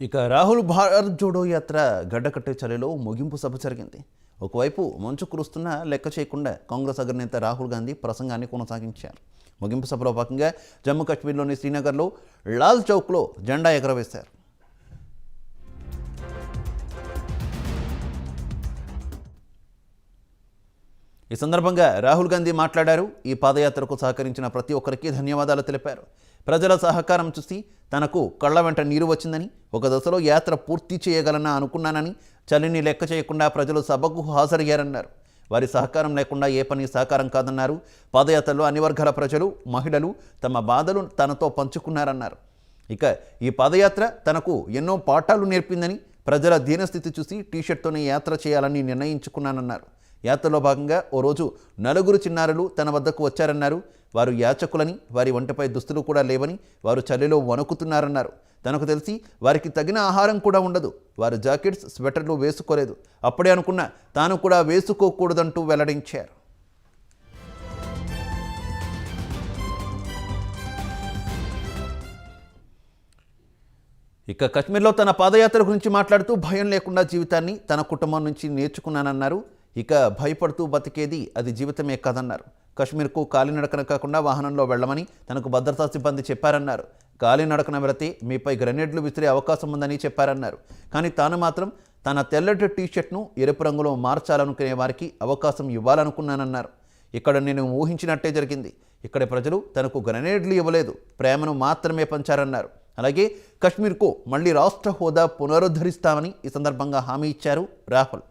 ఇక రాహుల్ భారత్ జోడో యాత్ర గడ్డకట్టే చలిలో ముగింపు సభ జరిగింది. ఒకవైపు మంచు కురుస్తున్నా లెక్క చేయకుండా కాంగ్రెస్ అగ్రనేత రాహుల్ గాంధీ ప్రసంగాన్ని కొనసాగించారు. ముగింపు సభలో భాగంగా జమ్మూ కాశ్మీర్లోని శ్రీనగర్లో లాల్ చౌక్లో జెండా ఎగరవేశారు. ఈ సందర్భంగా రాహుల్ గాంధీ మాట్లాడారు. ఈ పాదయాత్రకు సహకరించిన ప్రతి ఒక్కరికి ధన్యవాదాలు తెలిపారు. ప్రజల సహకారం చూసి తనకు కళ్ళ వెంట నీరు వచ్చిందని, ఒక దశలో యాత్ర పూర్తి చేయగలనా అనుకున్నానని, చలిని లెక్క చేయకుండా ప్రజలు సభకు హాజరయ్యారన్నారు. వారి సహకారం లేకుండా ఏ పని సహకారం కాదన్నారు. పాదయాత్రలో అన్ని వర్గాల ప్రజలు, మహిళలు తమ బాధలు తనతో పంచుకున్నారన్నారు. ఇక ఈ పాదయాత్ర తనకు ఎన్నో పాఠాలు నేర్పిందని, ప్రజల దీనస్థితి చూసి టీషర్ట్తోనే యాత్ర చేయాలని నిర్ణయించుకున్నానన్నారు. యాత్రలో భాగంగా ఓ రోజు 4 చిన్నారులు తన వద్దకు వచ్చారన్నారు. వారు యాచకులని, వారి వంటపై దుస్తులు కూడా లేవని, వారు చలిలో వణుకుతున్నారన్నారు. తనకు తెలిసి వారికి తగిన ఆహారం కూడా ఉండదు. వారు జాకెట్స్, స్వెటర్లు వేసుకోలేదు. అప్పుడే అనుకున్నా తాను కూడా వేసుకోకూడదంటూ వెల్లడించారు. ఇక కశ్మీర్లో తన పాదయాత్ర గురించి మాట్లాడుతూ భయం లేకుండా జీవితాన్ని తన కుటుంబం నుంచి నేర్చుకున్నానన్నారు. ఇక భయపడుతూ బతికేది అది జీవితమే కాదన్నారు. కశ్మీర్కు కాలినడకన కాకుండా వాహనంలో వెళ్లమని తనకు భద్రతా సిబ్బంది చెప్పారన్నారు. కాలినడకన వెళితే మీపై గ్రెనేడ్లు విసిరే అవకాశం ఉందని చెప్పారన్నారు. కానీ తాను మాత్రం తన తెల్లటి టీషర్ట్ను ఎరుపు రంగులో మార్చాలనుకునే వారికి అవకాశం ఇవ్వాలనుకున్నానన్నారు. ఇక్కడ నేను ఊహించినట్టే జరిగింది. ఇక్కడి ప్రజలు తనకు గ్రెనేడ్లు ఇవ్వలేదు, ప్రేమను మాత్రమే పంచారన్నారు. అలాగే కశ్మీర్కు మళ్లీ రాష్ట్ర హోదా పునరుద్ధరిస్తామని ఈ సందర్భంగా హామీ ఇచ్చారు రాహుల్.